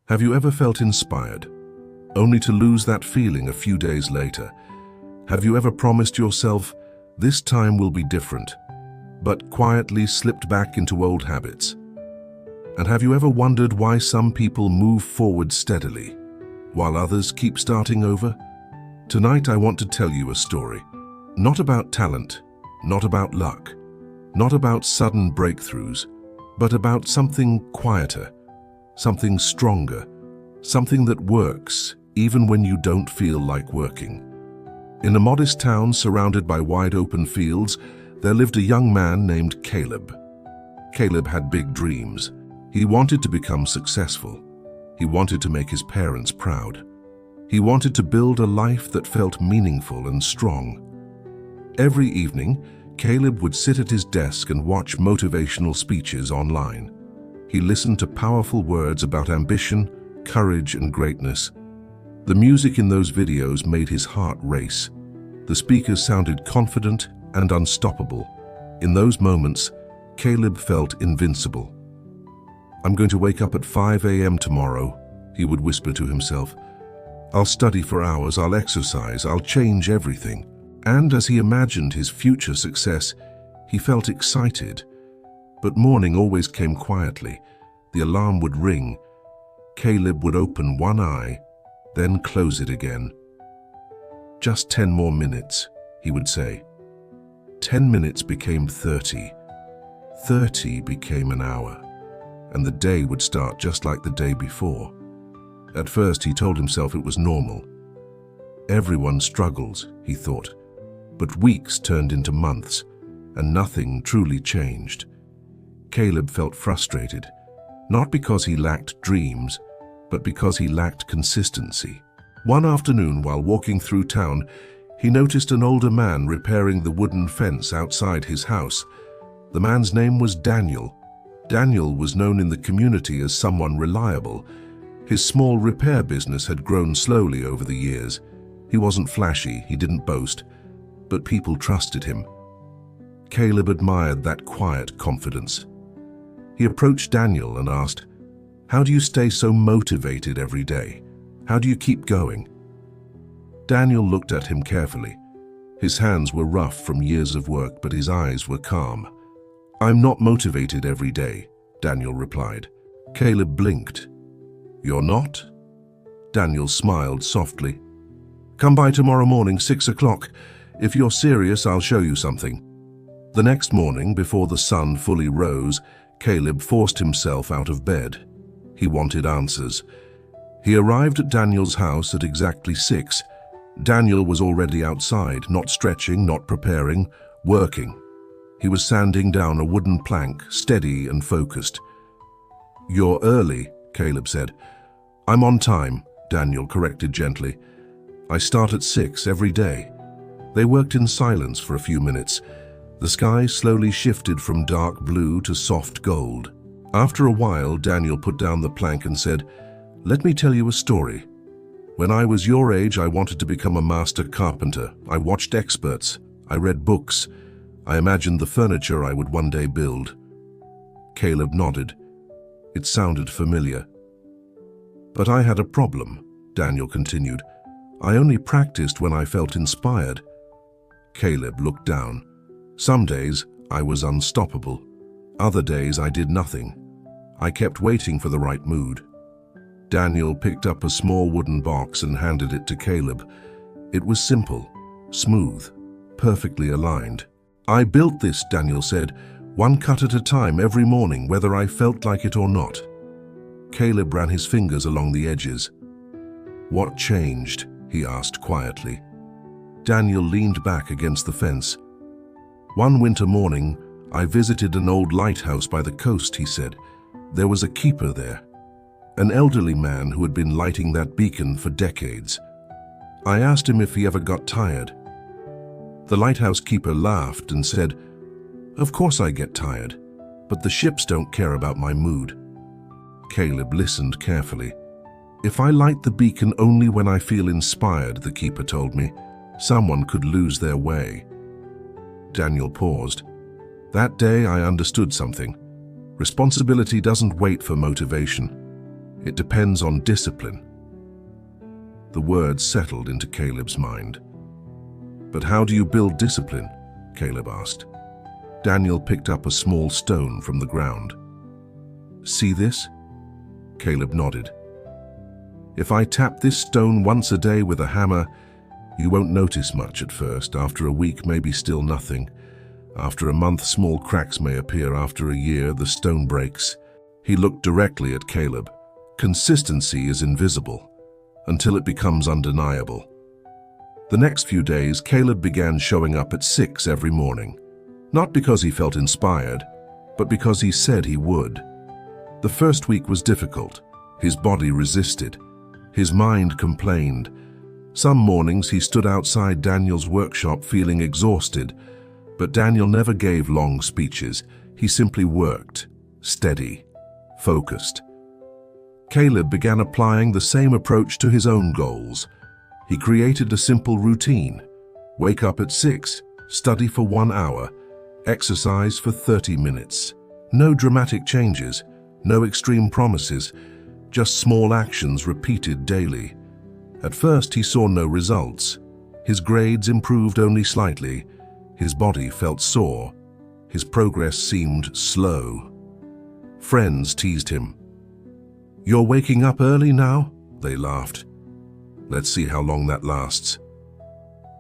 Have you ever felt inspired, only to lose that feeling a few days later? Have you ever promised yourself, this time will be different, but quietly slipped back into old habits? And have you ever wondered why some people move forward steadily, while others keep starting over? Tonight I want to tell you a story, not about talent, not about luck, not about sudden breakthroughs, but about something quieter, something stronger, something that works even when you don't feel like working. In a modest town surrounded by wide open fields, there lived a young man named Caleb. Caleb had big dreams. He wanted to become successful. He wanted to make his parents proud. He wanted to build a life that felt meaningful and strong. Every evening, Caleb would sit at his desk and watch motivational speeches online. He listened to powerful words about ambition, courage, and greatness. The music in those videos made his heart race. The speakers sounded confident and unstoppable. In those moments, Caleb felt invincible. "I'm going to wake up at 5 a.m. tomorrow," he would whisper to himself. "I'll study for hours, I'll exercise, I'll change everything." And as he imagined his future success, he felt excited. But morning always came quietly. The alarm would ring. Caleb would open one eye, then close it again. "Just 10 more minutes," he would say. 10 minutes became 30. 30 became an hour. And the day would start just like the day before. At first, he told himself it was normal. Everyone struggles, he thought. But weeks turned into months, and nothing truly changed. Caleb felt frustrated, not because he lacked dreams, but because he lacked consistency. One afternoon, while walking through town, he noticed an older man repairing the wooden fence outside his house. The man's name was Daniel. Daniel was known in the community as someone reliable. His small repair business had grown slowly over the years. He wasn't flashy, he didn't boast, but people trusted him. Caleb admired that quiet confidence. He approached Daniel and asked, "How do you stay so motivated every day? How do you keep going?" Daniel looked at him carefully. His hands were rough from years of work, but his eyes were calm. "I'm not motivated every day," Daniel replied. Caleb blinked. "You're not?" Daniel smiled softly. "Come by tomorrow morning, 6 o'clock. If you're serious, I'll show you something." The next morning, before the sun fully rose, Caleb forced himself out of bed. He wanted answers. He arrived at Daniel's house at exactly 6. Daniel was already outside, not stretching, not preparing, working. He was sanding down a wooden plank, steady and focused. "You're early," Caleb said. "I'm on time," Daniel corrected gently. "I start at 6 every day." They worked in silence for a few minutes. The sky slowly shifted from dark blue to soft gold. After a while, Daniel put down the plank and said, "Let me tell you a story. When I was your age, I wanted to become a master carpenter. I watched experts. I read books. I imagined the furniture I would one day build." Caleb nodded. It sounded familiar. "But I had a problem," Daniel continued. "I only practiced when I felt inspired." Caleb looked down. "Some days I was unstoppable. Other days I did nothing. I kept waiting for the right mood." Daniel picked up a small wooden box and handed it to Caleb. It was simple, smooth, perfectly aligned. "I built this," Daniel said, "one cut at a time every morning, whether I felt like it or not." Caleb ran his fingers along the edges. "What changed?" he asked quietly. Daniel leaned back against the fence. "One winter morning, I visited an old lighthouse by the coast," he said. "There was a keeper there, an elderly man who had been lighting that beacon for decades. I asked him if he ever got tired. The lighthouse keeper laughed and said, 'Of course I get tired, but the ships don't care about my mood.'" Caleb listened carefully. "If I light the beacon only when I feel inspired," the keeper told me, "someone could lose their way." Daniel paused. That day I understood something. Responsibility doesn't wait for motivation. It depends on discipline. The words settled into Caleb's mind. But how do you build discipline? Caleb asked. Daniel picked up a small stone from the ground. See this? Caleb nodded. If I tap this stone once a day with a hammer, you won't notice much at first. After a week, maybe still nothing. After a month, small cracks may appear. After a year, the stone breaks. He looked directly at Caleb. Consistency is invisible until it becomes undeniable. The next few days, Caleb began showing up at 6 every morning. Not because he felt inspired, but because he said he would. The first week was difficult. His body resisted. His mind complained. Some mornings he stood outside Daniel's workshop feeling exhausted, but Daniel never gave long speeches. He simply worked, steady, focused. Caleb began applying the same approach to his own goals. He created a simple routine. Wake up at 6, study for 1 hour, exercise for 30 minutes. No dramatic changes, no extreme promises, just small actions repeated daily. At first he saw no results. His grades improved only slightly. His body felt sore. His progress seemed slow. Friends teased him. "You're waking up early now?" They laughed. "Let's see how long that lasts."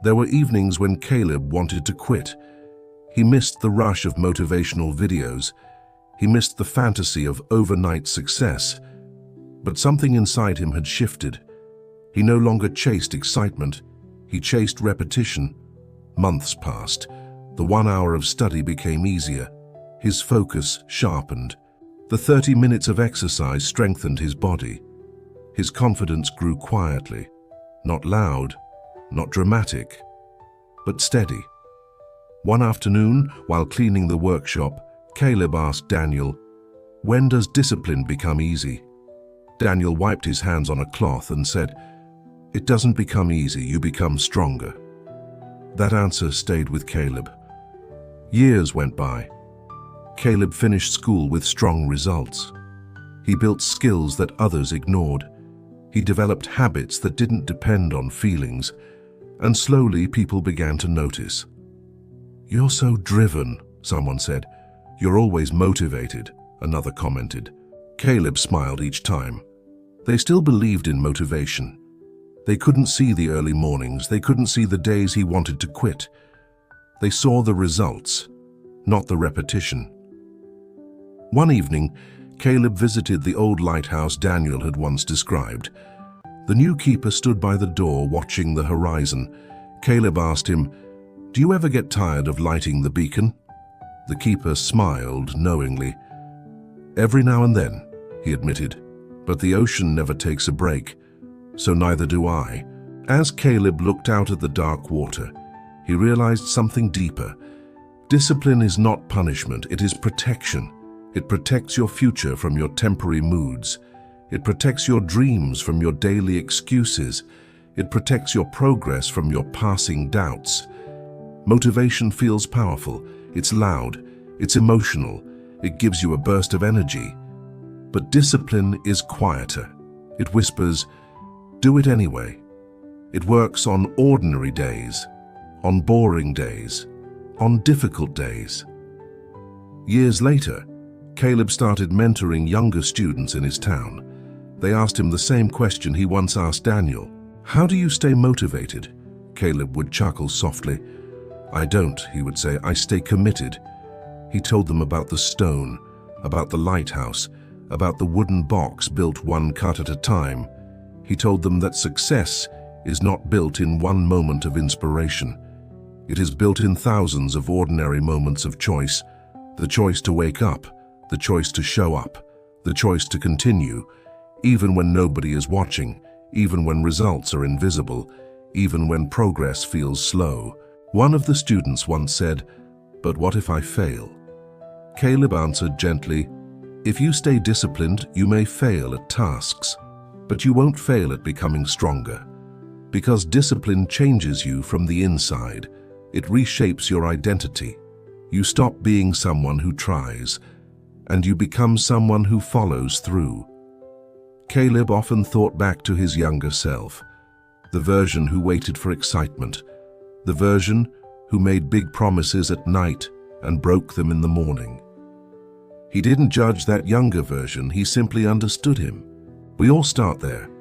There were evenings when Caleb wanted to quit. He missed the rush of motivational videos. He missed the fantasy of overnight success. But something inside him had shifted. He no longer chased excitement. He chased repetition. Months passed. The 1 hour of study became easier. His focus sharpened. The 30 minutes of exercise strengthened his body. His confidence grew quietly. Not loud, not dramatic, but steady. One afternoon, while cleaning the workshop, Caleb asked Daniel, "When does discipline become easy?" Daniel wiped his hands on a cloth and said, "It doesn't become easy, you become stronger." That answer stayed with Caleb. Years went by. Caleb finished school with strong results. He built skills that others ignored. He developed habits that didn't depend on feelings, and slowly people began to notice. "You're so driven," someone said. "You're always motivated," another commented. Caleb smiled each time. They still believed in motivation. They couldn't see the early mornings. They couldn't see the days he wanted to quit. They saw the results, not the repetition. One evening, Caleb visited the old lighthouse Daniel had once described. The new keeper stood by the door watching the horizon. Caleb asked him, "Do you ever get tired of lighting the beacon?" The keeper smiled knowingly. "Every now and then," he admitted, "but the ocean never takes a break, so neither do I." As Caleb looked out at the dark water, he realized something deeper. Discipline is not punishment, it is protection. It protects your future from your temporary moods. It protects your dreams from your daily excuses. It protects your progress from your passing doubts. Motivation feels powerful. It's loud. It's emotional. It gives you a burst of energy. But discipline is quieter. It whispers, "Do it anyway." It works on ordinary days, on boring days, on difficult days. Years later, Caleb started mentoring younger students in his town. They asked him the same question he once asked Daniel. "How do you stay motivated?" Caleb would chuckle softly. "I don't," he would say, "I stay committed." He told them about the stone, about the lighthouse, about the wooden box built one cut at a time. He told them that success is not built in one moment of inspiration. It is built in thousands of ordinary moments of choice. The choice to wake up, the choice to show up, the choice to continue, even when nobody is watching, even when results are invisible, even when progress feels slow. One of the students once said, "But what if I fail?" Caleb answered gently, "If you stay disciplined, you may fail at tasks, but you won't fail at becoming stronger. Because discipline changes you from the inside. It reshapes your identity. You stop being someone who tries, and you become someone who follows through." Caleb often thought back to his younger self, the version who waited for excitement, the version who made big promises at night and broke them in the morning. He didn't judge that younger version, he simply understood him. We all start there.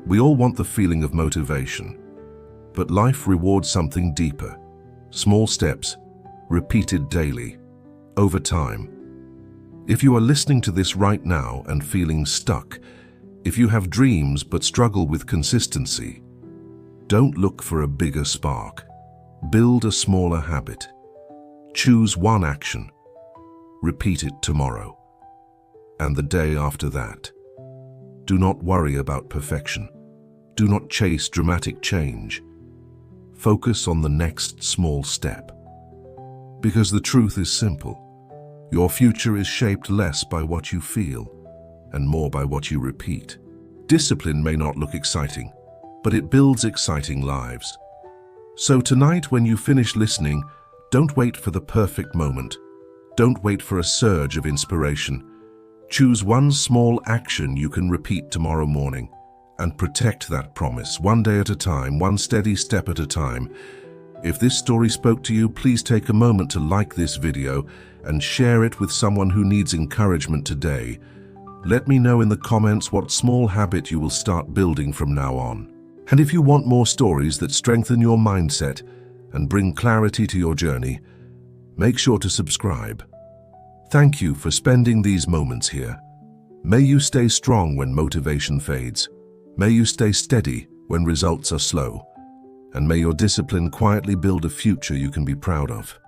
We all want the feeling of motivation. But life rewards something deeper. Small steps, repeated daily, over time. If you are listening to this right now and feeling stuck, if you have dreams but struggle with consistency, don't look for a bigger spark. Build a smaller habit. Choose one action. Repeat it tomorrow. And the day after that. Do not worry about perfection. Do not chase dramatic change. Focus on the next small step. Because the truth is simple. Your future is shaped less by what you feel and more by what you repeat. Discipline may not look exciting, but it builds exciting lives. So tonight, when you finish listening, don't wait for the perfect moment. Don't wait for a surge of inspiration. Choose one small action you can repeat tomorrow morning and protect that promise, one day at a time, one steady step at a time. If this story spoke to you, please take a moment to like this video and share it with someone who needs encouragement today. Let me know in the comments what small habit you will start building from now on. And if you want more stories that strengthen your mindset and bring clarity to your journey, make sure to subscribe. Thank you for spending these moments here. May you stay strong when motivation fades. May you stay steady when results are slow. And may your discipline quietly build a future you can be proud of.